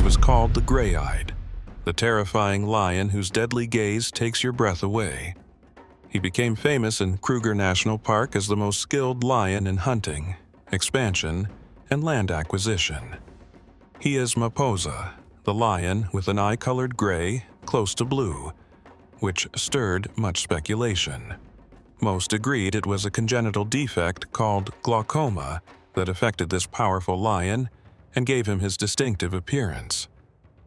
was called the Gray-Eyed, the terrifying lion whose deadly gaze takes your breath away. He became famous in Kruger National Park as the most skilled lion in hunting, expansion, and land acquisition. He is Mapoza, the lion with an eye-colored gray close to blue, which stirred much speculation. Most agreed it was a congenital defect called glaucoma that affected this powerful lion and gave him his distinctive appearance.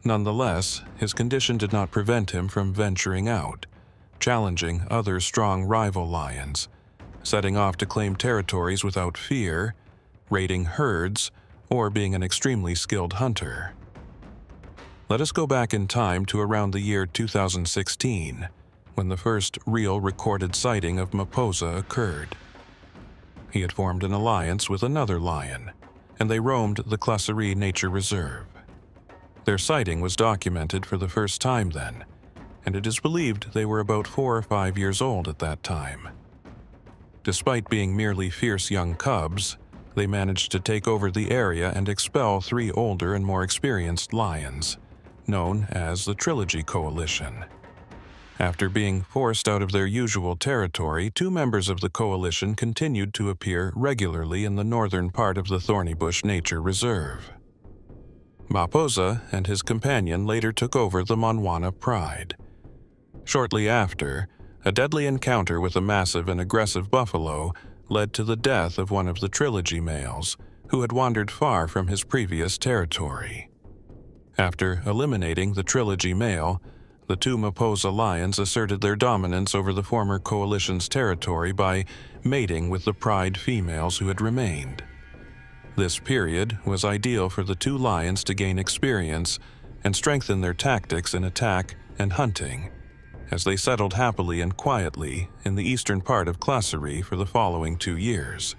Nonetheless, his condition did not prevent him from venturing out, challenging other strong rival lions, setting off to claim territories without fear, raiding herds, or being an extremely skilled hunter. Let us go back in time to around the year 2016, when the first real recorded sighting of Maposa occurred. He had formed an alliance with another lion, and they roamed the Claserie Nature Reserve. Their sighting was documented for the first time then, and it is believed they were about 4 or 5 years old at that time. Despite being merely fierce young cubs, they managed to take over the area and expel 3 older and more experienced lions, known as the Trilogy Coalition. After being forced out of their usual territory, 2 members of the coalition continued to appear regularly in the northern part of the Thornybush Nature Reserve. Maposa and his companion later took over the Monwana Pride. Shortly after, a deadly encounter with a massive and aggressive buffalo led to the death of one of the Trilogy males, who had wandered far from his previous territory. After eliminating the Trilogy male, the 2 Maposa lions asserted their dominance over the former coalition's territory by mating with the pride females who had remained. This period was ideal for the 2 lions to gain experience and strengthen their tactics in attack and hunting, as they settled happily and quietly in the eastern part of Claserie for the following 2 years.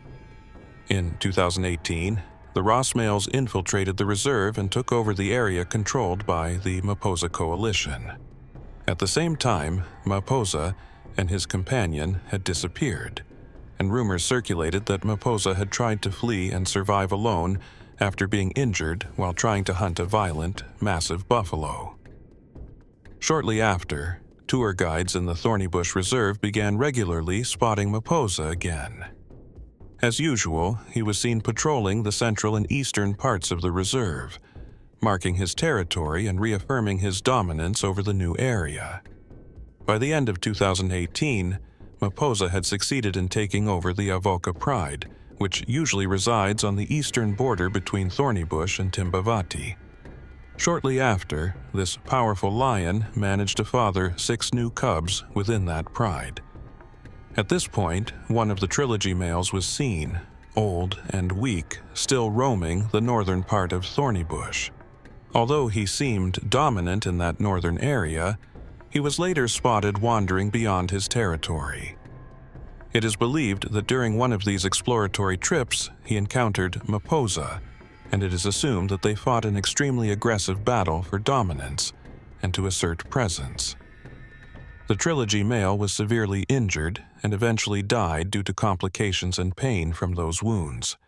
In 2018, the Ross males infiltrated the reserve and took over the area controlled by the Maposa Coalition. At the same time, Maposa and his companion had disappeared, and rumors circulated that Maposa had tried to flee and survive alone after being injured while trying to hunt a violent, massive buffalo. Shortly after, tour guides in the Thornybush Reserve began regularly spotting Maposa again. As usual, he was seen patrolling the central and eastern parts of the reserve, marking his territory and reaffirming his dominance over the new area. By the end of 2018, Maposa had succeeded in taking over the Avoca Pride, which usually resides on the eastern border between Thornybush and Timbavati. Shortly after, this powerful lion managed to father 6 new cubs within that pride. At this point, one of the Trilogy males was seen, old and weak, still roaming the northern part of Thornybush. Although he seemed dominant in that northern area, he was later spotted wandering beyond his territory. It is believed that during one of these exploratory trips, he encountered Maposa, and it is assumed that they fought an extremely aggressive battle for dominance and to assert presence. The Trilogy male was severely injured and eventually died due to complications and pain from those wounds.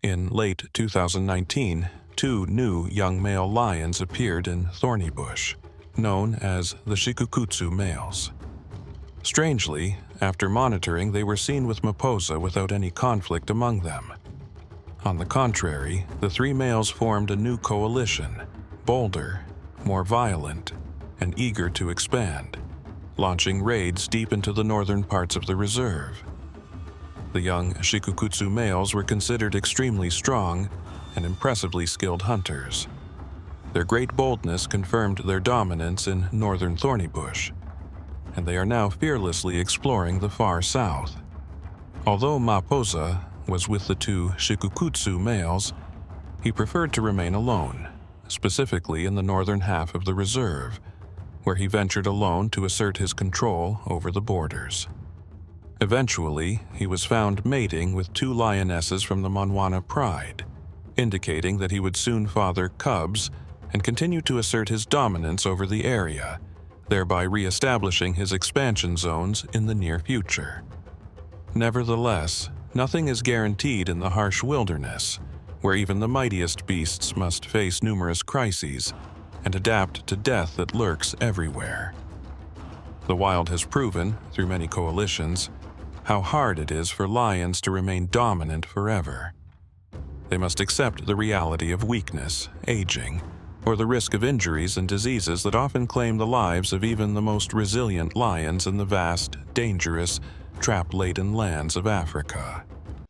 In late 2019, 2 new young male lions appeared in Thornybush, known as the Shikukutsu males. Strangely, after monitoring, they were seen with Maposa without any conflict among them. On the contrary, the 3 males formed a new coalition, bolder, more violent, and eager to expand, launching raids deep into the northern parts of the reserve. The young Shikukutsu males were considered extremely strong and impressively skilled hunters. Their great boldness confirmed their dominance in northern Thornybush, and they are now fearlessly exploring the far south. Although Maposa was with the 2 Shikukutsu males, he preferred to remain alone, specifically in the northern half of the reserve, where he ventured alone to assert his control over the borders. Eventually, he was found mating with 2 lionesses from the Monwana Pride, indicating that he would soon father cubs and continue to assert his dominance over the area, thereby re-establishing his expansion zones in the near future. Nevertheless, nothing is guaranteed in the harsh wilderness, where even the mightiest beasts must face numerous crises and adapt to death that lurks everywhere. The wild has proven, through many coalitions, how hard it is for lions to remain dominant forever. They must accept the reality of weakness, aging, or the risk of injuries and diseases that often claim the lives of even the most resilient lions in the vast, dangerous, trap-laden lands of Africa.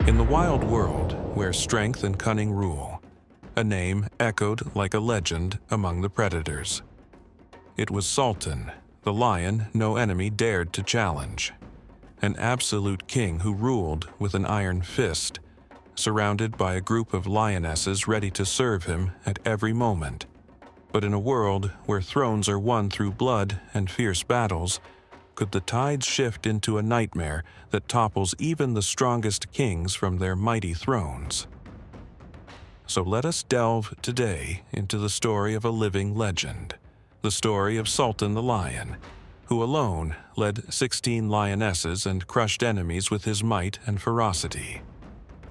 In the wild world, where strength and cunning rule, a name echoed like a legend among the predators. It was Sultan, the lion no enemy dared to challenge. An absolute king who ruled with an iron fist, surrounded by a group of lionesses ready to serve him at every moment. But in a world where thrones are won through blood and fierce battles, could the tides shift into a nightmare that topples even the strongest kings from their mighty thrones? So let us delve today into the story of a living legend, the story of Sultan the Lion, who alone led 16 lionesses and crushed enemies with his might and ferocity.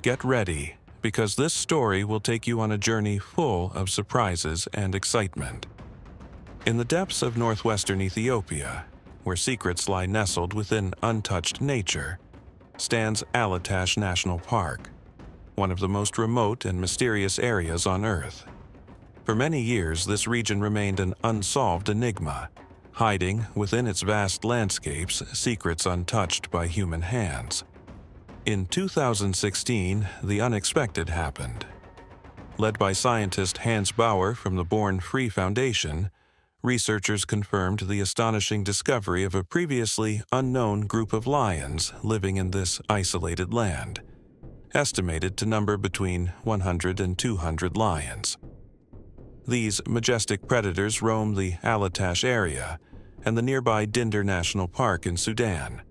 Get ready, because this story will take you on a journey full of surprises and excitement. In the depths of northwestern Ethiopia, where secrets lie nestled within untouched nature, stands Alatash National Park, one of the most remote and mysterious areas on Earth. For many years, this region remained an unsolved enigma, hiding within its vast landscapes secrets untouched by human hands. In 2016, the unexpected happened. Led by scientist Hans Bauer from the Born Free Foundation, researchers confirmed the astonishing discovery of a previously unknown group of lions living in this isolated land, estimated to number between 100 and 200 lions. These majestic predators roam the Alatash area and the nearby Dinder National Park in Sudan.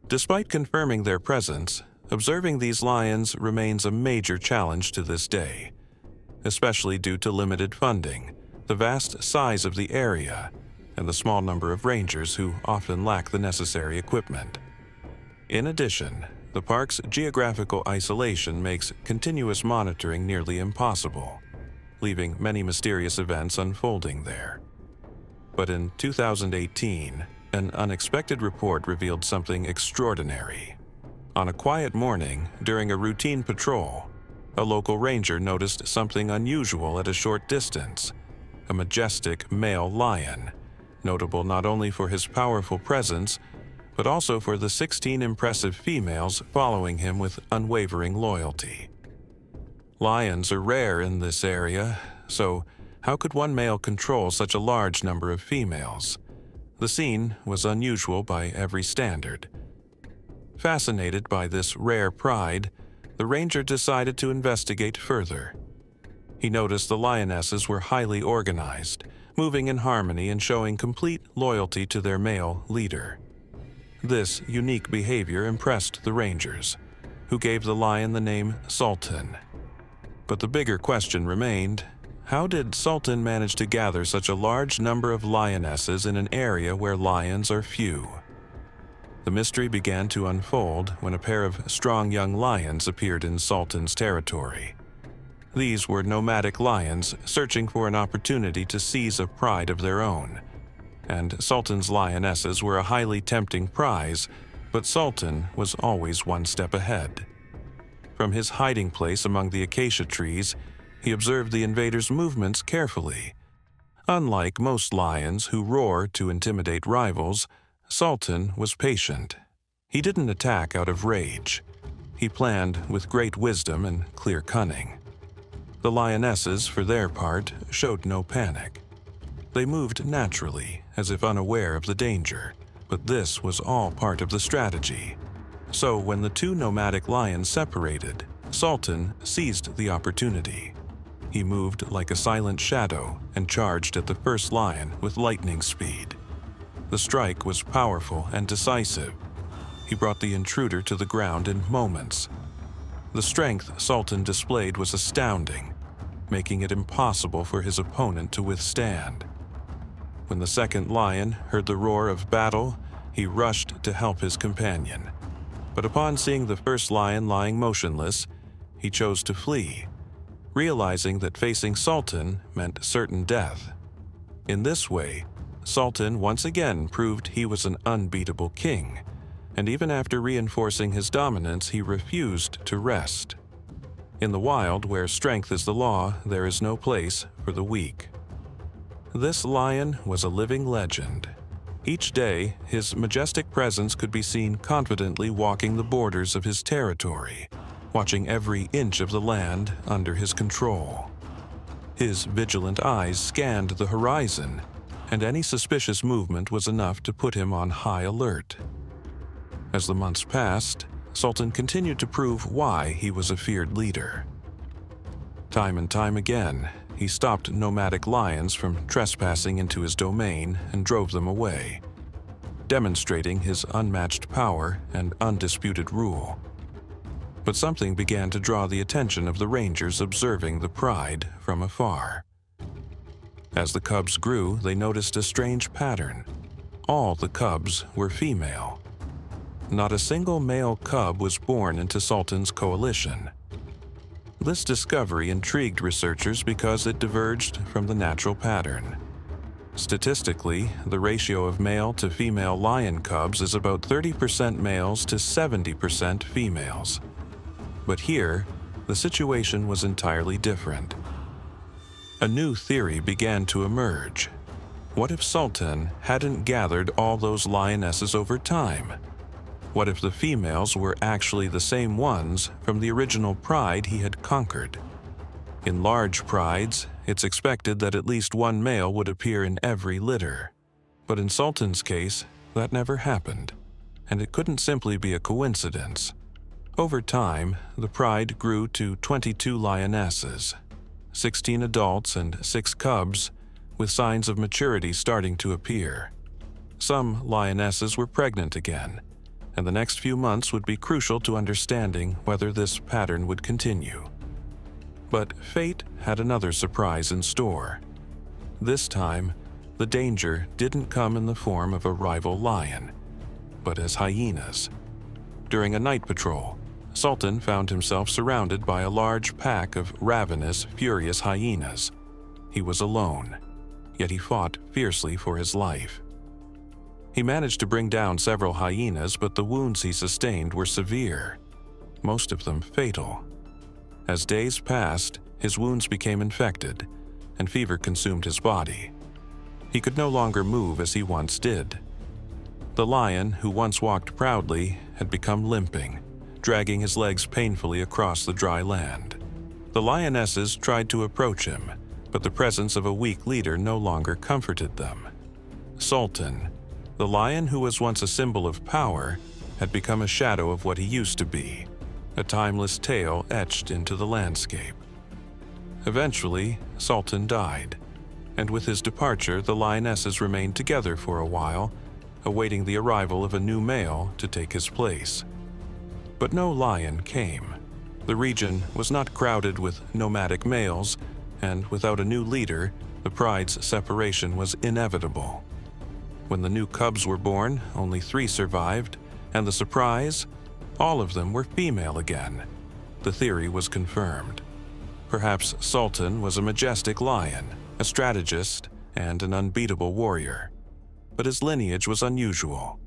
Despite confirming their presence, observing these lions remains a major challenge to this day, especially due to limited funding, the vast size of the area, and the small number of rangers who often lack the necessary equipment. In addition, the park's geographical isolation makes continuous monitoring nearly impossible, leaving many mysterious events unfolding there. But in 2018, an unexpected report revealed something extraordinary. On a quiet morning, during a routine patrol, a local ranger noticed something unusual at a short distance: a majestic male lion, notable not only for his powerful presence, but also for the 16 impressive females following him with unwavering loyalty. Lions are rare in this area, so how could one male control such a large number of females? The scene was unusual by every standard. Fascinated by this rare pride, the ranger decided to investigate further. He noticed the lionesses were highly organized, moving in harmony and showing complete loyalty to their male leader. This unique behavior impressed the rangers, who gave the lion the name Sultan. But the bigger question remained: how did Sultan manage to gather such a large number of lionesses in an area where lions are few? The mystery began to unfold when a pair of strong young lions appeared in Sultan's territory. These were nomadic lions searching for an opportunity to seize a pride of their own, and Sultan's lionesses were a highly tempting prize, but Sultan was always one step ahead. From his hiding place among the acacia trees, he observed the invaders' movements carefully. Unlike most lions who roar to intimidate rivals, Sultan was patient. He didn't attack out of rage. He planned with great wisdom and clear cunning. The lionesses, for their part, showed no panic. They moved naturally, as if unaware of the danger, but this was all part of the strategy. So when the two nomadic lions separated, Sultan seized the opportunity. He moved like a silent shadow and charged at the first lion with lightning speed. The strike was powerful and decisive. He brought the intruder to the ground in moments. The strength Sultan displayed was astounding, making it impossible for his opponent to withstand. When the second lion heard the roar of battle, he rushed to help his companion. But upon seeing the first lion lying motionless, he chose to flee, realizing that facing Sultan meant certain death. In this way, Sultan once again proved he was an unbeatable king, and even after reinforcing his dominance, he refused to rest. In the wild, where strength is the law, there is no place for the weak. This lion was a living legend. Each day, his majestic presence could be seen confidently walking the borders of his territory, watching every inch of the land under his control. His vigilant eyes scanned the horizon, and any suspicious movement was enough to put him on high alert. As the months passed, Sultan continued to prove why he was a feared leader. Time and time again, he stopped nomadic lions from trespassing into his domain and drove them away, demonstrating his unmatched power and undisputed rule. But something began to draw the attention of the rangers observing the pride from afar. As the cubs grew, they noticed a strange pattern. All the cubs were female. Not a single male cub was born into Sultan's coalition. This discovery intrigued researchers because it diverged from the natural pattern. Statistically, the ratio of male to female lion cubs is about 30% males to 70% females. But here, the situation was entirely different. A new theory began to emerge. What if Sultan hadn't gathered all those lionesses over time? What if the females were actually the same ones from the original pride he had conquered? In large prides, it's expected that at least one male would appear in every litter. But in Sultan's case, that never happened, and it couldn't simply be a coincidence. Over time, the pride grew to 22 lionesses, 16 adults and 6 cubs, with signs of maturity starting to appear. Some lionesses were pregnant again, and the next few months would be crucial to understanding whether this pattern would continue. But fate had another surprise in store. This time, the danger didn't come in the form of a rival lion, but as hyenas. During a night patrol, Sultan found himself surrounded by a large pack of ravenous, furious hyenas. He was alone, yet he fought fiercely for his life. He managed to bring down several hyenas, but the wounds he sustained were severe, most of them fatal. As days passed, his wounds became infected, and fever consumed his body. He could no longer move as he once did. The lion, who once walked proudly, had become limping, dragging his legs painfully across the dry land. The lionesses tried to approach him, but the presence of a weak leader no longer comforted them. Sultan, the lion who was once a symbol of power, had become a shadow of what he used to be, a timeless tale etched into the landscape. Eventually, Sultan died, and with his departure, the lionesses remained together for a while, awaiting the arrival of a new male to take his place. But no lion came. The region was not crowded with nomadic males, and without a new leader, the pride's separation was inevitable. When the new cubs were born, only 3 survived, and the surprise? All of them were female again. The theory was confirmed. Perhaps Sultan was a majestic lion, a strategist, and an unbeatable warrior. But his lineage was unusual.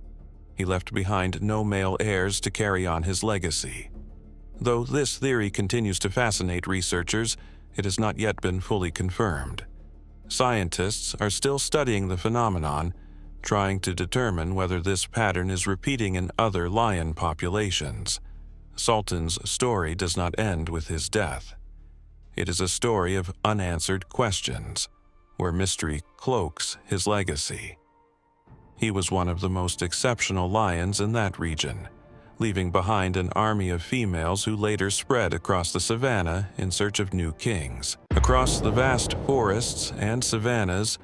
He left behind no male heirs to carry on his legacy. Though this theory continues to fascinate researchers, it has not yet been fully confirmed. Scientists are still studying the phenomenon, trying to determine whether this pattern is repeating in other lion populations. Sultan's story does not end with his death. It is a story of unanswered questions, where mystery cloaks his legacy. He was one of the most exceptional lions in that region, leaving behind an army of females who later spread across the savanna in search of new kings. Across the vast forests and savannas,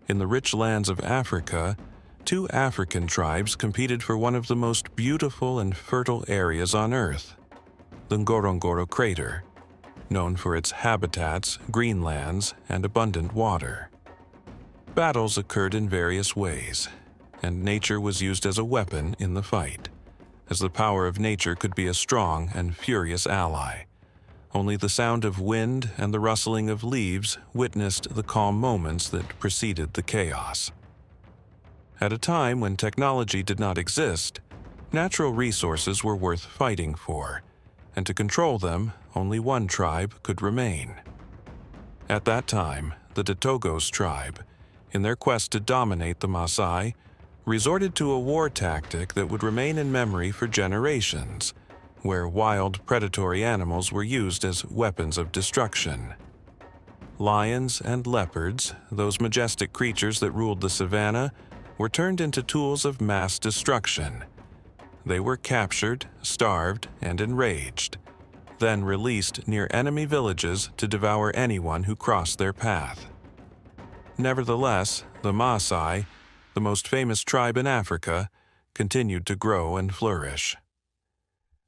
in the rich lands of Africa, 2 African tribes competed for one of the most beautiful and fertile areas on Earth, the Ngorongoro crater, known for its habitats, green lands, and abundant water. Battles occurred in various ways, and nature was used as a weapon in the fight, as the power of nature could be a strong and furious ally. Only the sound of wind and the rustling of leaves witnessed the calm moments that preceded the chaos. At a time when technology did not exist, natural resources were worth fighting for, and to control them, only one tribe could remain. At that time, the Datogos tribe, in their quest to dominate the Maasai, resorted to a war tactic that would remain in memory for generations, where wild predatory animals were used as weapons of destruction. Lions and leopards, those majestic creatures that ruled the savanna, were turned into tools of mass destruction. They were captured, starved, and enraged, then released near enemy villages to devour anyone who crossed their path. Nevertheless, the Maasai, the most famous tribe in Africa, continued to grow and flourish.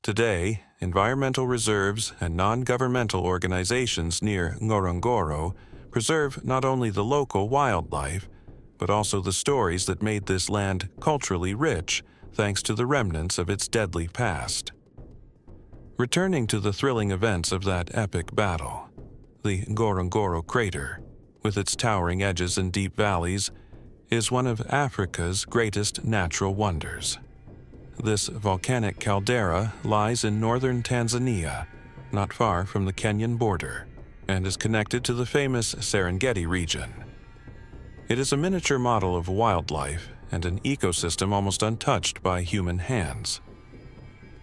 Today, environmental reserves and non-governmental organizations near Ngorongoro preserve not only the local wildlife, but also the stories that made this land culturally rich thanks to the remnants of its deadly past. Returning to the thrilling events of that epic battle, the Ngorongoro crater, with its towering edges and deep valleys, is one of Africa's greatest natural wonders. This volcanic caldera lies in northern Tanzania, not far from the Kenyan border, and is connected to the famous Serengeti region. It is a miniature model of wildlife and an ecosystem almost untouched by human hands.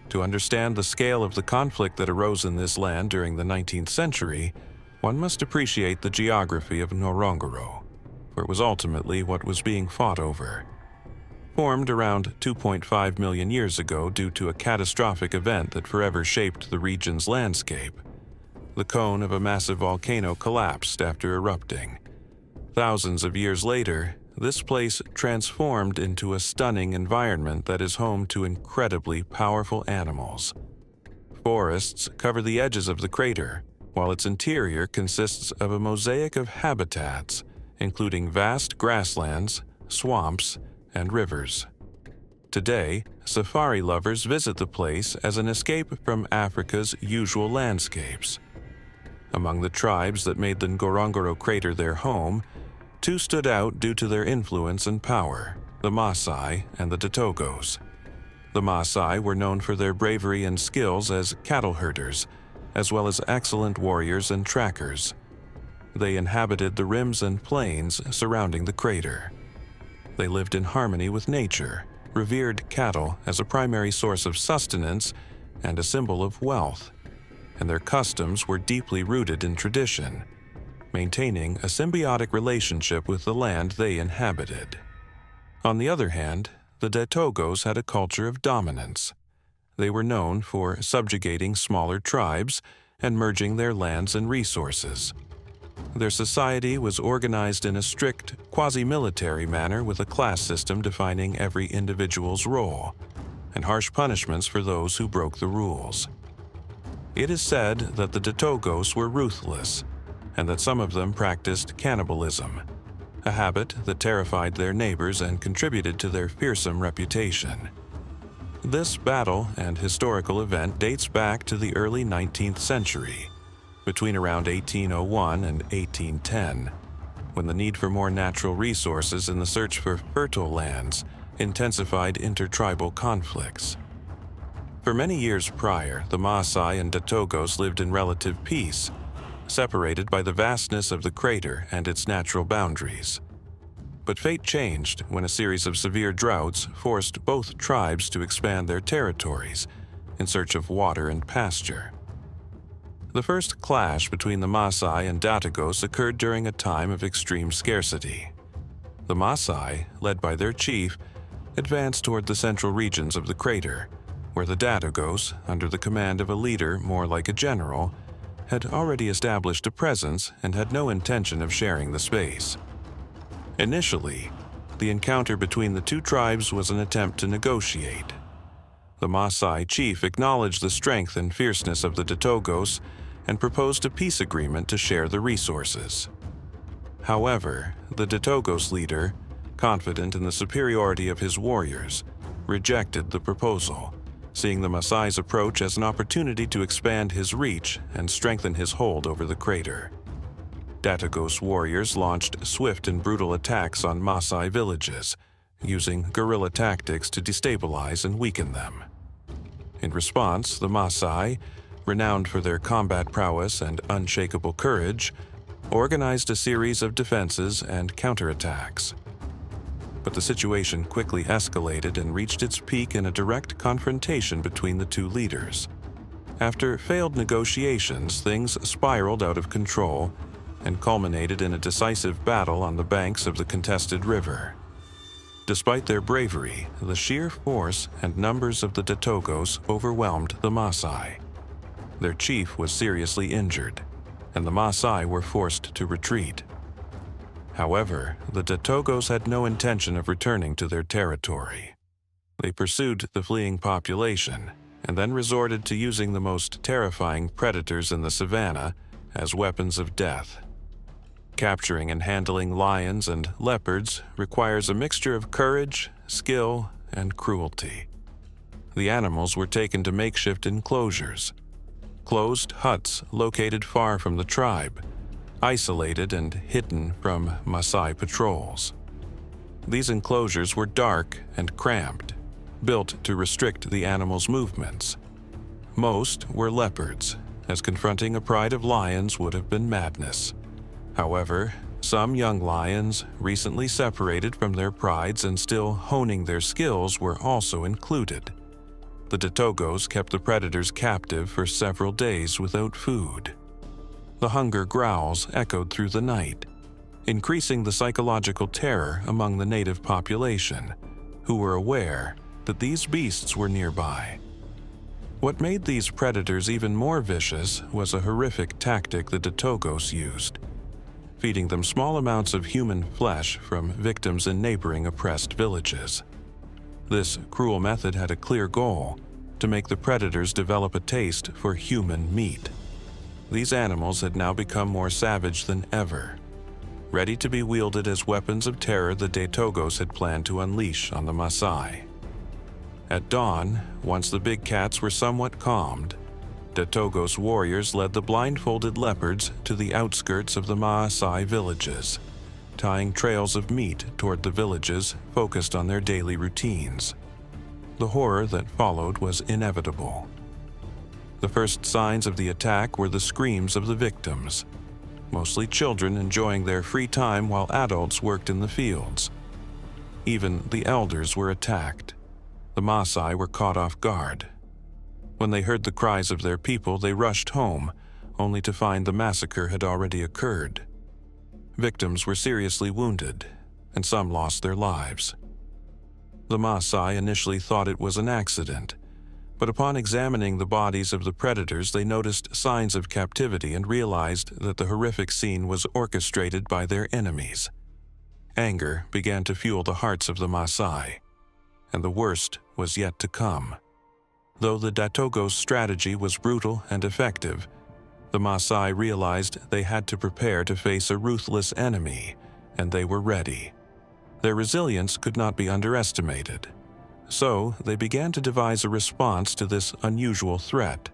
To understand the scale of the conflict that arose in this land during the 19th century, one must appreciate the geography of Ngorongoro, for it was ultimately what was being fought over. Formed around 2.5 million years ago due to a catastrophic event that forever shaped the region's landscape, the cone of a massive volcano collapsed after erupting. Thousands of years later, this place transformed into a stunning environment that is home to incredibly powerful animals. Forests cover the edges of the crater, while its interior consists of a mosaic of habitats, including vast grasslands, swamps, and rivers. Today, safari lovers visit the place as an escape from Africa's usual landscapes. Among the tribes that made the Ngorongoro crater their home, two stood out due to their influence and power: the Maasai and the Datogos. The Maasai were known for their bravery and skills as cattle herders, as well as excellent warriors and trackers. They inhabited the rims and plains surrounding the crater. They lived in harmony with nature, revered cattle as a primary source of sustenance and a symbol of wealth, and their customs were deeply rooted in tradition, maintaining a symbiotic relationship with the land they inhabited. On the other hand, the Datogos had a culture of dominance. They were known for subjugating smaller tribes and merging their lands and resources. Their society was organized in a strict, quasi-military manner with a class system defining every individual's role, and harsh punishments for those who broke the rules. It is said that the Datogos were ruthless, and that some of them practiced cannibalism, a habit that terrified their neighbors and contributed to their fearsome reputation. This battle and historical event dates back to the early 19th century, between around 1801 and 1810, when the need for more natural resources and the search for fertile lands intensified intertribal conflicts. For many years prior, the Maasai and Datogos lived in relative peace, separated by the vastness of the crater and its natural boundaries. But fate changed when a series of severe droughts forced both tribes to expand their territories in search of water and pasture. The first clash between the Maasai and Datogos occurred during a time of extreme scarcity. The Maasai, led by their chief, advanced toward the central regions of the crater, where the Datogos, under the command of a leader more like a general, had already established a presence and had no intention of sharing the space. Initially, the encounter between the two tribes was an attempt to negotiate. The Maasai chief acknowledged the strength and fierceness of the Datogos and proposed a peace agreement to share the resources. However, the Datogos leader, confident in the superiority of his warriors, rejected the proposal, seeing the Maasai's approach as an opportunity to expand his reach and strengthen his hold over the crater. Datogos warriors launched swift and brutal attacks on Maasai villages, using guerrilla tactics to destabilize and weaken them. In response, the Maasai, renowned for their combat prowess and unshakable courage, organized a series of defenses and counterattacks. But the situation quickly escalated and reached its peak in a direct confrontation between the two leaders. After failed negotiations, things spiraled out of control and culminated in a decisive battle on the banks of the contested river. Despite their bravery, the sheer force and numbers of the Datogos overwhelmed the Maasai. Their chief was seriously injured, and the Maasai were forced to retreat. However, the Datogos had no intention of returning to their territory. They pursued the fleeing population and then resorted to using the most terrifying predators in the savannah as weapons of death. Capturing and handling lions and leopards requires a mixture of courage, skill, and cruelty. The animals were taken to makeshift enclosures, closed huts located far from the tribe, isolated and hidden from Maasai patrols. These enclosures were dark and cramped, built to restrict the animals' movements. Most were leopards, as confronting a pride of lions would have been madness. However, some young lions, recently separated from their prides and still honing their skills, were also included. The Datogos kept the predators captive for several days without food. The hunger growls echoed through the night, increasing the psychological terror among the native population, who were aware that these beasts were nearby. What made these predators even more vicious was a horrific tactic the Datogos used: feeding them small amounts of human flesh from victims in neighboring oppressed villages. This cruel method had a clear goal: to make the predators develop a taste for human meat. These animals had now become more savage than ever, ready to be wielded as weapons of terror the Datogos had planned to unleash on the Maasai. At dawn, once the big cats were somewhat calmed, Datogos warriors led the blindfolded leopards to the outskirts of the Maasai villages, tying trails of meat toward the villages focused on their daily routines. The horror that followed was inevitable. The first signs of the attack were the screams of the victims, mostly children enjoying their free time while adults worked in the fields. Even the elders were attacked. The Maasai were caught off guard. When they heard the cries of their people, they rushed home, only to find the massacre had already occurred. Victims were seriously wounded, and some lost their lives. The Maasai initially thought it was an accident, but upon examining the bodies of the predators, they noticed signs of captivity and realized that the horrific scene was orchestrated by their enemies. Anger began to fuel the hearts of the Maasai, and the worst was yet to come. Though the Datogos' strategy was brutal and effective, the Maasai realized they had to prepare to face a ruthless enemy, and they were ready. Their resilience could not be underestimated, so they began to devise a response to this unusual threat,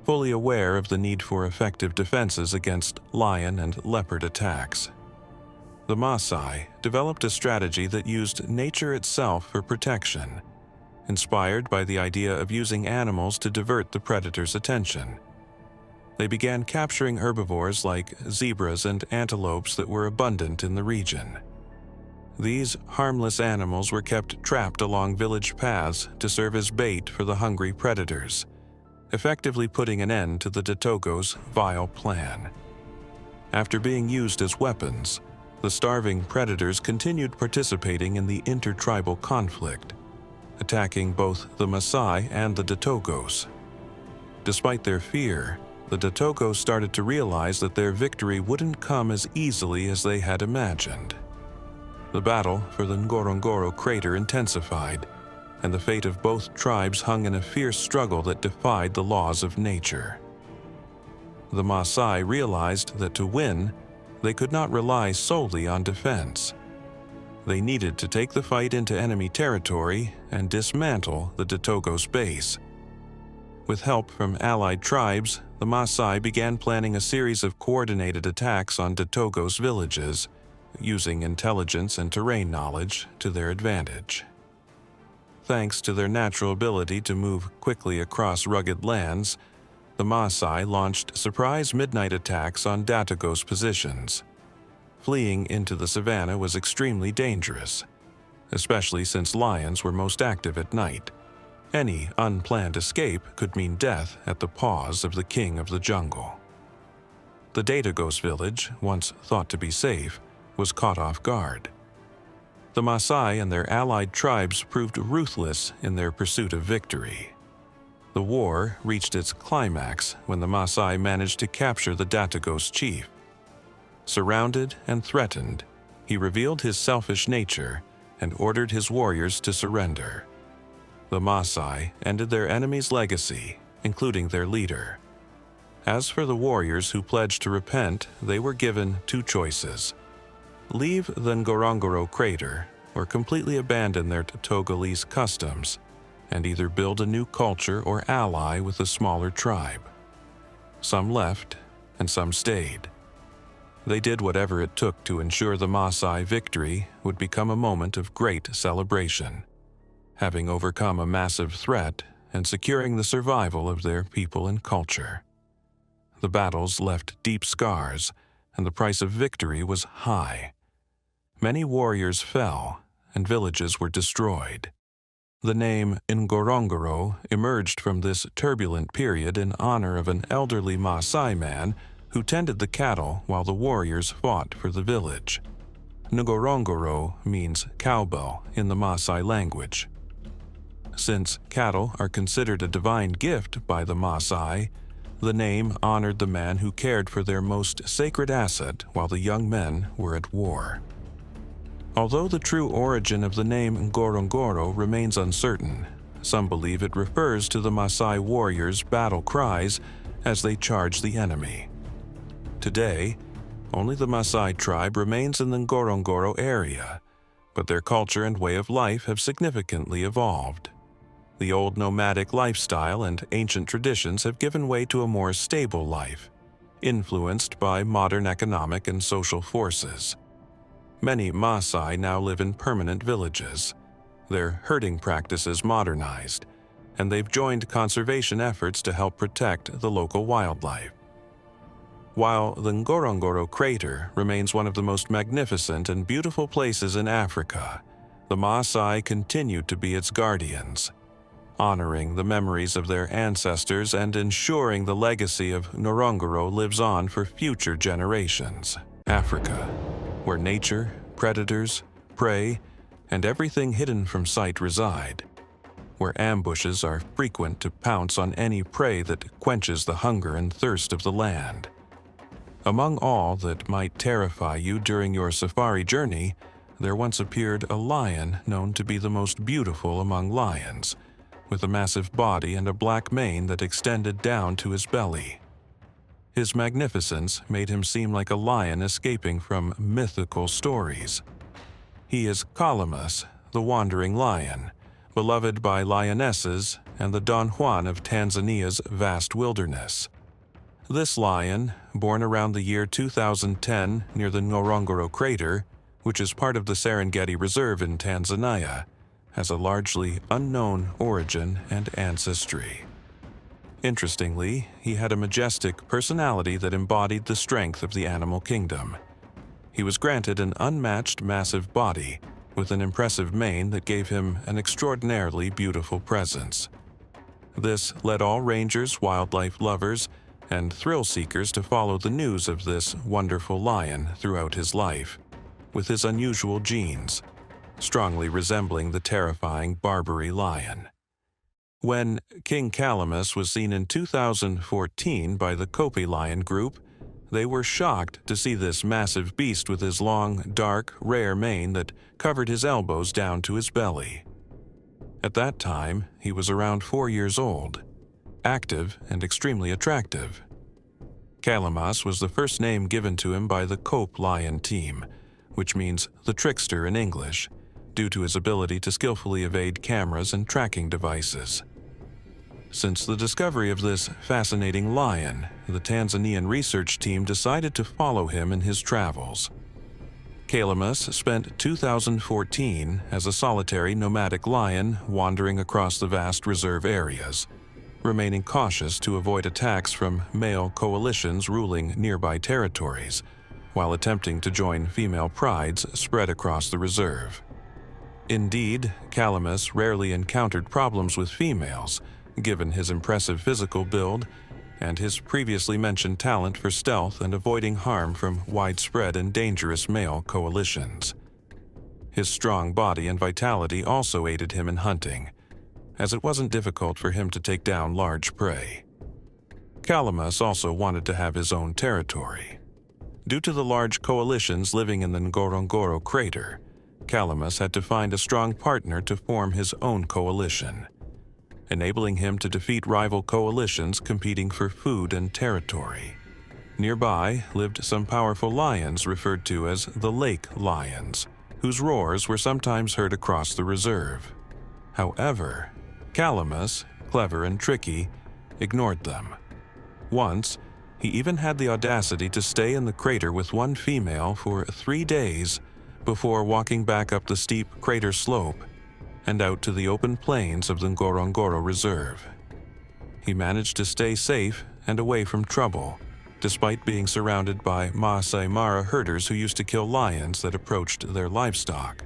fully aware of the need for effective defenses against lion and leopard attacks. The Maasai developed a strategy that used nature itself for protection, inspired by the idea of using animals to divert the predator's attention. They began capturing herbivores like zebras and antelopes that were abundant in the region. These harmless animals were kept trapped along village paths to serve as bait for the hungry predators, effectively putting an end to the Datogos' vile plan. After being used as weapons, the starving predators continued participating in the intertribal conflict, attacking both the Maasai and the Datogos. Despite their fear, the Datogos started to realize that their victory wouldn't come as easily as they had imagined. The battle for the Ngorongoro crater intensified, and the fate of both tribes hung in a fierce struggle that defied the laws of nature. The Maasai realized that to win, they could not rely solely on defense. They needed to take the fight into enemy territory and dismantle the Datogos' base, With help from allied tribes, the Maasai began planning a series of coordinated attacks on Datogo's villages, using intelligence and terrain knowledge to their advantage. Thanks to their natural ability to move quickly across rugged lands, the Maasai launched surprise midnight attacks on Datogo's positions. Fleeing into the savannah was extremely dangerous, especially since lions were most active at night. Any unplanned escape could mean death at the paws of the king of the jungle. The Datagos village, once thought to be safe, was caught off guard. The Maasai and their allied tribes proved ruthless in their pursuit of victory. The war reached its climax when the Maasai managed to capture the Datagos chief. Surrounded and threatened, he revealed his selfish nature and ordered his warriors to surrender. The Maasai ended their enemy's legacy, including their leader. As for the warriors who pledged to repent, they were given two choices: leave the Ngorongoro crater or completely abandon their Togolese customs and either build a new culture or ally with a smaller tribe. Some left and some stayed. They did whatever it took to ensure the Maasai victory would become a moment of great celebration, having overcome a massive threat and securing the survival of their people and culture. The battles left deep scars, and the price of victory was high. Many warriors fell, and villages were destroyed. The name Ngorongoro emerged from this turbulent period in honor of an elderly Maasai man who tended the cattle while the warriors fought for the village. Ngorongoro means cowbell in the Maasai language. Since cattle are considered a divine gift by the Maasai, the name honored the man who cared for their most sacred asset while the young men were at war. Although the true origin of the name Ngorongoro remains uncertain, some believe it refers to the Maasai warriors' battle cries as they charge the enemy. Today, only the Maasai tribe remains in the Ngorongoro area, but their culture and way of life have significantly evolved. The old nomadic lifestyle and ancient traditions have given way to a more stable life, influenced by modern economic and social forces. Many Maasai now live in permanent villages, their herding practices modernized, and they've joined conservation efforts to help protect the local wildlife. While the Ngorongoro crater remains one of the most magnificent and beautiful places in Africa, the Maasai continue to be its guardians, honoring the memories of their ancestors and ensuring the legacy of Ngorongoro lives on for future generations. Africa, where nature, predators, prey, and everything hidden from sight reside, where ambushes are frequent to pounce on any prey that quenches the hunger and thirst of the land. Among all that might terrify you during your safari journey, there once appeared a lion known to be the most beautiful among lions, with a massive body and a black mane that extended down to his belly. His magnificence made him seem like a lion escaping from mythical stories. He is Calamus, the wandering lion, beloved by lionesses and the Don Juan of Tanzania's vast wilderness. This lion, born around the year 2010 near the Ngorongoro crater, which is part of the Serengeti Reserve in Tanzania, has a largely unknown origin and ancestry. Interestingly, he had a majestic personality that embodied the strength of the animal kingdom. He was granted an unmatched massive body, with an impressive mane that gave him an extraordinarily beautiful presence. This led all rangers, wildlife lovers, and thrill seekers to follow the news of this wonderful lion throughout his life, with his unusual genes, strongly resembling the terrifying Barbary lion. When King Calamus was seen in 2014 by the Kopi lion group, they were shocked to see this massive beast with his long, dark, rare mane that covered his elbows down to his belly. At that time, he was around 4 years old, active and extremely attractive. Calamus was the first name given to him by the Kopi lion team, which means the trickster in English, due to his ability to skillfully evade cameras and tracking devices. Since the discovery of this fascinating lion, the Tanzanian research team decided to follow him in his travels. Calamus spent 2014 as a solitary nomadic lion wandering across the vast reserve areas, remaining cautious to avoid attacks from male coalitions ruling nearby territories, while attempting to join female prides spread across the reserve. Indeed, Calamus rarely encountered problems with females, given his impressive physical build and his previously mentioned talent for stealth and avoiding harm from widespread and dangerous male coalitions. His strong body and vitality also aided him in hunting, as it wasn't difficult for him to take down large prey. Calamus also wanted to have his own territory. Due to the large coalitions living in the Ngorongoro crater, Calamus had to find a strong partner to form his own coalition, enabling him to defeat rival coalitions competing for food and territory. Nearby lived some powerful lions referred to as the lake lions, whose roars were sometimes heard across the reserve. However, Calamus, clever and tricky, ignored them. Once, he even had the audacity to stay in the crater with one female for 3 days before walking back up the steep crater slope and out to the open plains of the Ngorongoro Reserve. He managed to stay safe and away from trouble, despite being surrounded by Maasai Mara herders who used to kill lions that approached their livestock.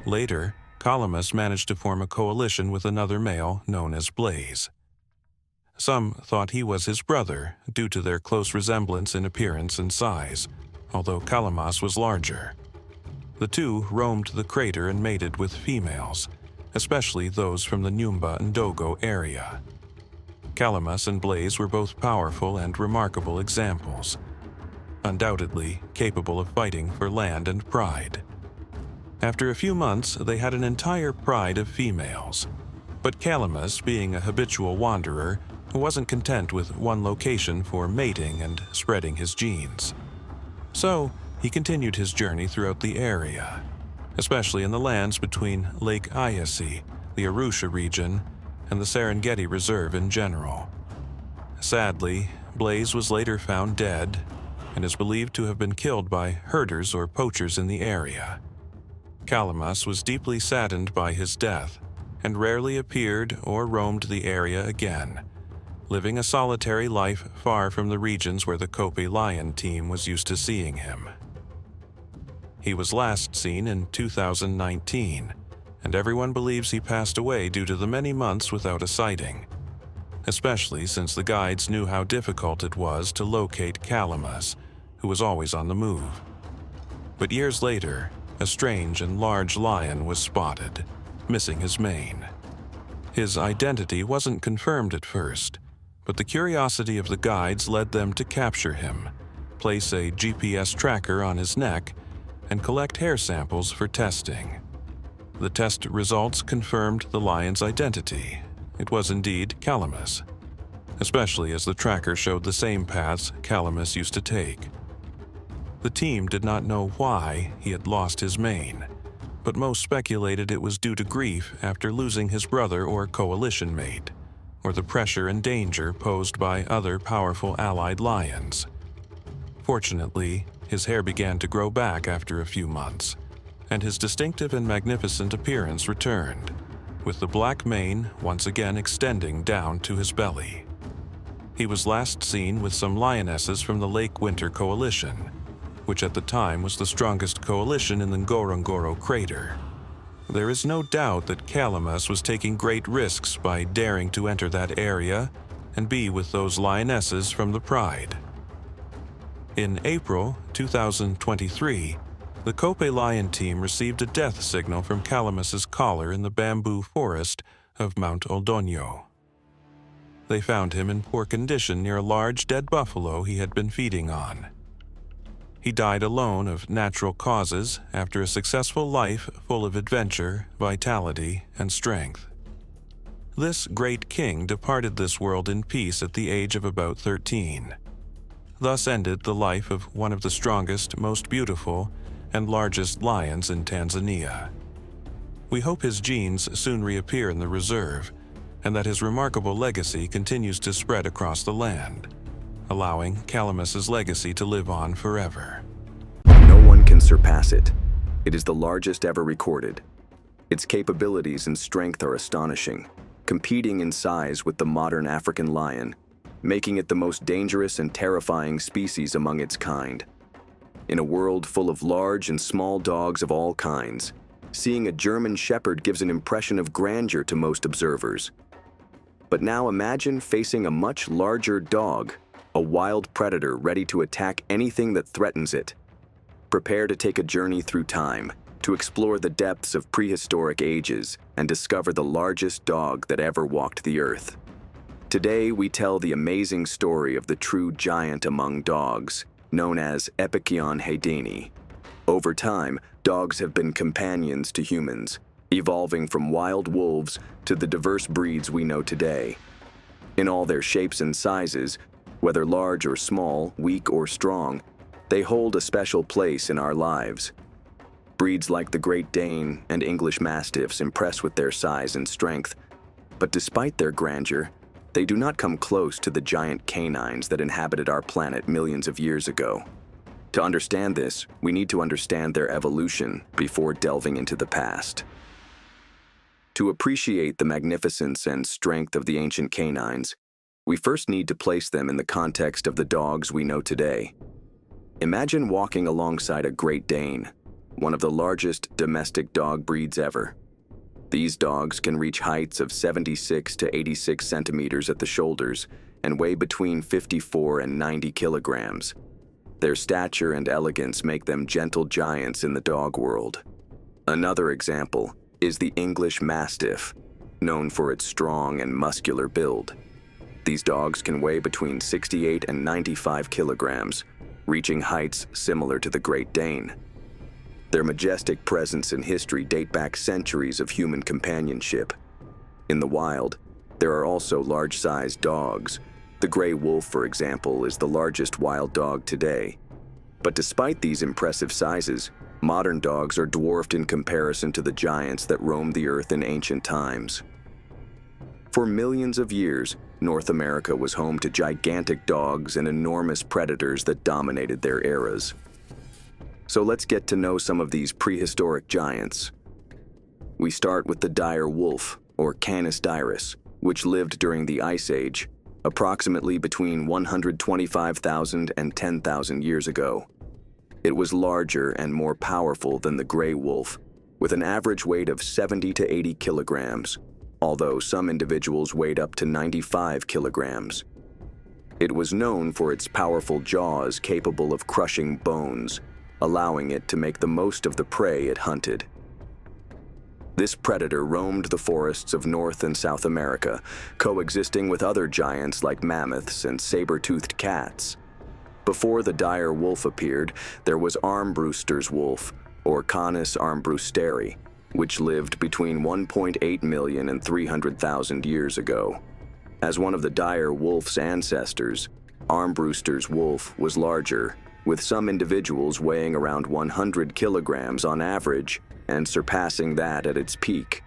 Later, Calamus managed to form a coalition with another male known as Blaze. Some thought he was his brother due to their close resemblance in appearance and size, although Calamus was larger. The two roamed the crater and mated with females, especially those from the Nyumba and Dogo area. Calamus and Blaze were both powerful and remarkable examples, undoubtedly capable of fighting for land and pride. After a few months, they had an entire pride of females, but Calamus, being a habitual wanderer, wasn't content with one location for mating and spreading his genes. So, he continued his journey throughout the area, especially in the lands between Lake Eyasi, the Arusha region, and the Serengeti Reserve in general. Sadly, Blaze was later found dead and is believed to have been killed by herders or poachers in the area. Calamus was deeply saddened by his death and rarely appeared or roamed the area again, living a solitary life far from the regions where the Kope lion team was used to seeing him. He was last seen in 2019, and everyone believes he passed away due to the many months without a sighting, especially since the guides knew how difficult it was to locate Calamus, who was always on the move. But years later, a strange and large lion was spotted, missing his mane. His identity wasn't confirmed at first, but the curiosity of the guides led them to capture him, place a GPS tracker on his neck, and collect hair samples for testing. The test results confirmed the lion's identity. It was indeed Calamus, especially as the tracker showed the same paths Calamus used to take. The team did not know why he had lost his mane, but most speculated it was due to grief after losing his brother or coalition mate, or the pressure and danger posed by other powerful allied lions. Fortunately, his hair began to grow back after a few months, and his distinctive and magnificent appearance returned, with the black mane once again extending down to his belly. He was last seen with some lionesses from the Lake Winter Coalition, which at the time was the strongest coalition in the Ngorongoro crater. There is no doubt that Calamus was taking great risks by daring to enter that area and be with those lionesses from the pride. In April 2023, the Kope lion team received a death signal from Calamus's collar in the bamboo forest of Mount Oldonyo. They found him in poor condition near a large dead buffalo he had been feeding on. He died alone of natural causes after a successful life full of adventure, vitality, and strength. This great king departed this world in peace at the age of about 13. Thus ended the life of one of the strongest, most beautiful, and largest lions in Tanzania. We hope his genes soon reappear in the reserve, and that his remarkable legacy continues to spread across the land, allowing Calamus's legacy to live on forever. No one can surpass it. It is the largest ever recorded. Its capabilities and strength are astonishing, competing in size with the modern African lion, making it the most dangerous and terrifying species among its kind. In a world full of large and small dogs of all kinds, seeing a German Shepherd gives an impression of grandeur to most observers. But now imagine facing a much larger dog, a wild predator ready to attack anything that threatens it. Prepare to take a journey through time, to explore the depths of prehistoric ages and discover the largest dog that ever walked the earth. Today, we tell the amazing story of the true giant among dogs, known as Ngorongoro. Over time, dogs have been companions to humans, evolving from wild wolves to the diverse breeds we know today. In all their shapes and sizes, whether large or small, weak or strong, they hold a special place in our lives. Breeds like the Great Dane and English Mastiffs impress with their size and strength, but despite their grandeur, they do not come close to the giant canines that inhabited our planet millions of years ago. To understand this, we need to understand their evolution before delving into the past. To appreciate the magnificence and strength of the ancient canines, we first need to place them in the context of the dogs we know today. Imagine walking alongside a Great Dane, one of the largest domestic dog breeds ever. These dogs can reach heights of 76 to 86 centimeters at the shoulders and weigh between 54 and 90 kilograms. Their stature and elegance make them gentle giants in the dog world. Another example is the English Mastiff, known for its strong and muscular build. These dogs can weigh between 68 and 95 kilograms, reaching heights similar to the Great Dane. Their majestic presence and history date back centuries of human companionship. In the wild, there are also large-sized dogs. The gray wolf, for example, is the largest wild dog today. But despite these impressive sizes, modern dogs are dwarfed in comparison to the giants that roamed the earth in ancient times. For millions of years, North America was home to gigantic dogs and enormous predators that dominated their eras. So let's get to know some of these prehistoric giants. We start with the dire wolf, or Canis dirus, which lived during the Ice Age, approximately between 125,000 and 10,000 years ago. It was larger and more powerful than the gray wolf, with an average weight of 70 to 80 kilograms, although some individuals weighed up to 95 kilograms. It was known for its powerful jaws capable of crushing bones, allowing it to make the most of the prey it hunted. This predator roamed the forests of North and South America, coexisting with other giants like mammoths and saber-toothed cats. Before the dire wolf appeared, there was Armbruster's wolf, or Canis armbrusteri, which lived between 1.8 million and 300,000 years ago. As one of the dire wolf's ancestors, Armbruster's wolf was larger, with some individuals weighing around 100 kilograms on average and surpassing that at its peak.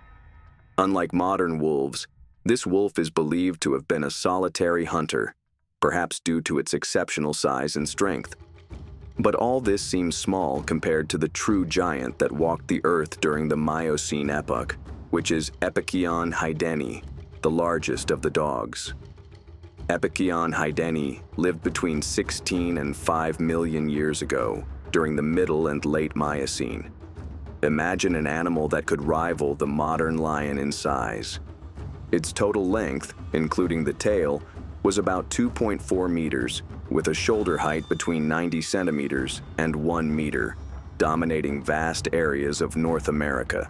Unlike modern wolves, this wolf is believed to have been a solitary hunter, perhaps due to its exceptional size and strength. But all this seems small compared to the true giant that walked the earth during the Miocene epoch, which is Ngorongoro, the largest of the dogs. Ngorongoro lived between 16 and 5 million years ago, during the Middle and Late Miocene. Imagine an animal that could rival the modern lion in size. Its total length, including the tail, was about 2.4 meters, with a shoulder height between 90 centimeters and 1 meter, dominating vast areas of North America.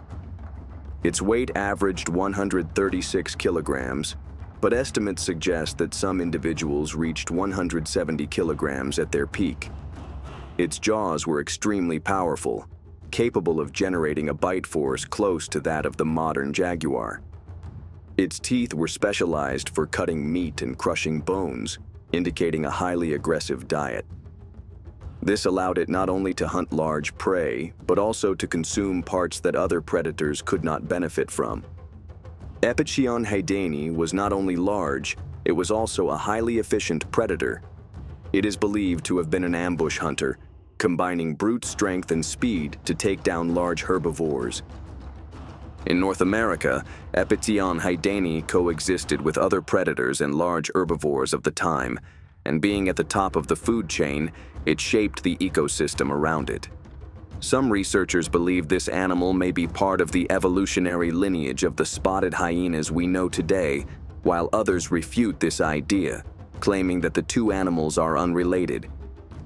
Its weight averaged 136 kilograms, but estimates suggest that some individuals reached 170 kilograms at their peak. Its jaws were extremely powerful, capable of generating a bite force close to that of the modern jaguar. Its teeth were specialized for cutting meat and crushing bones, indicating a highly aggressive diet. This allowed it not only to hunt large prey, but also to consume parts that other predators could not benefit from. Epicyon haydeni was not only large, it was also a highly efficient predator. It is believed to have been an ambush hunter, combining brute strength and speed to take down large herbivores. In North America, Epicyon haydeni coexisted with other predators and large herbivores of the time, and being at the top of the food chain, it shaped the ecosystem around it. Some researchers believe this animal may be part of the evolutionary lineage of the spotted hyenas we know today, while others refute this idea, claiming that the two animals are unrelated.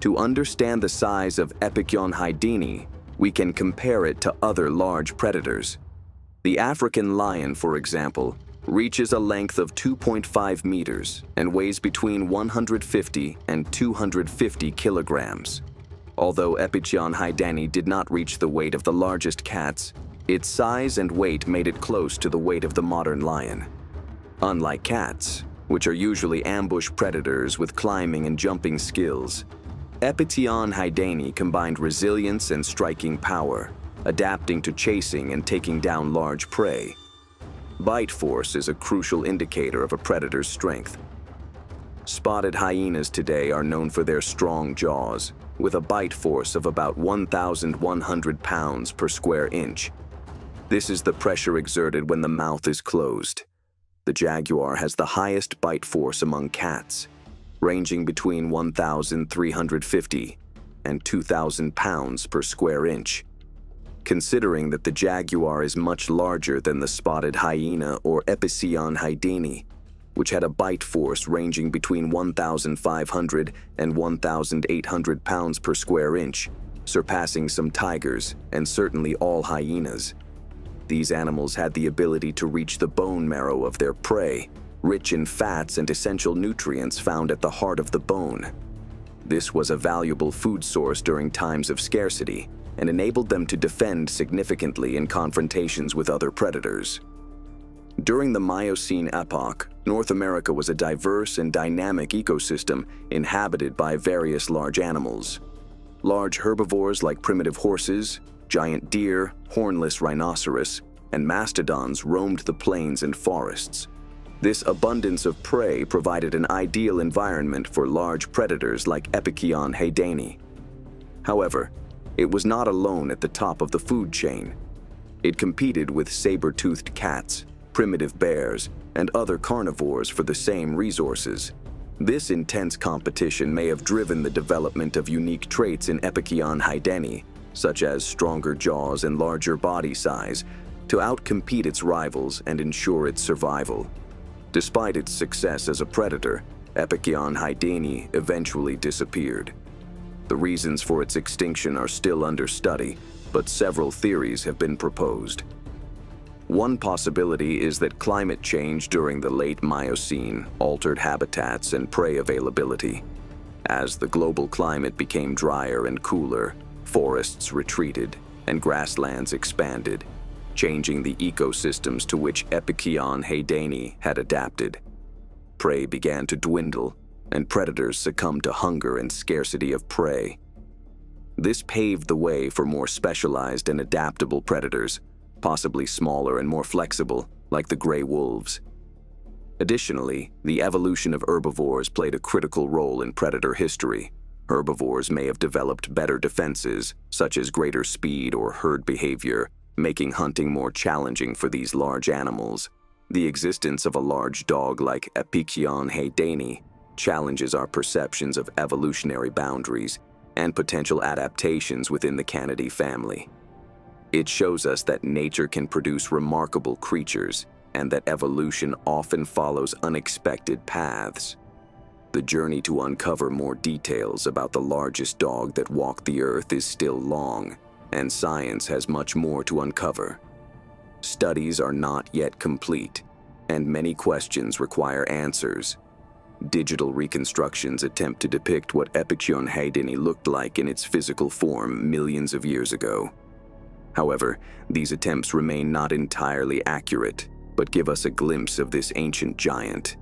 To understand the size of Epicyon haydeni, we can compare it to other large predators. The African lion, for example, reaches a length of 2.5 meters and weighs between 150 and 250 kilograms. Although Epicyon haydeni did not reach the weight of the largest cats, its size and weight made it close to the weight of the modern lion. Unlike cats, which are usually ambush predators with climbing and jumping skills, Epicyon haydeni combined resilience and striking power, adapting to chasing and taking down large prey. Bite force is a crucial indicator of a predator's strength. Spotted hyenas today are known for their strong jaws, with a bite force of about 1,100 pounds per square inch. This is the pressure exerted when the mouth is closed. The jaguar has the highest bite force among cats, ranging between 1,350 and 2,000 pounds per square inch. Considering that the jaguar is much larger than the spotted hyena or Epicyon haydeni, which had a bite force ranging between 1,500 and 1,800 pounds per square inch, surpassing some tigers and certainly all hyenas. These animals had the ability to reach the bone marrow of their prey, rich in fats and essential nutrients found at the heart of the bone. This was a valuable food source during times of scarcity and enabled them to defend significantly in confrontations with other predators. During the Miocene epoch, North America was a diverse and dynamic ecosystem inhabited by various large animals. Large herbivores like primitive horses, giant deer, hornless rhinoceros, and mastodons roamed the plains and forests. This abundance of prey provided an ideal environment for large predators like Epicyon haydeni. However, it was not alone at the top of the food chain. It competed with saber-toothed cats, primitive bears, and other carnivores for the same resources. This intense competition may have driven the development of unique traits in Epicyon haydeni, such as stronger jaws and larger body size, to outcompete its rivals and ensure its survival. Despite its success as a predator, Epicyon haydeni eventually disappeared. The reasons for its extinction are still under study, but several theories have been proposed. One possibility is that climate change during the late Miocene altered habitats and prey availability. As the global climate became drier and cooler, forests retreated and grasslands expanded, changing the ecosystems to which Epicyon haydeni had adapted. Prey began to dwindle, and predators succumbed to hunger and scarcity of prey. This paved the way for more specialized and adaptable predators, possibly smaller and more flexible, like the gray wolves. Additionally, the evolution of herbivores played a critical role in predator history. Herbivores may have developed better defenses, such as greater speed or herd behavior, making hunting more challenging for these large animals. The existence of a large dog like Epicyon haydeni challenges our perceptions of evolutionary boundaries and potential adaptations within the Canidae family. It shows us that nature can produce remarkable creatures and that evolution often follows unexpected paths. The journey to uncover more details about the largest dog that walked the earth is still long, and science has much more to uncover. Studies are not yet complete, and many questions require answers. Digital reconstructions attempt to depict what Epicyon haydeni looked like in its physical form millions of years ago. However, these attempts remain not entirely accurate, but give us a glimpse of this ancient giant.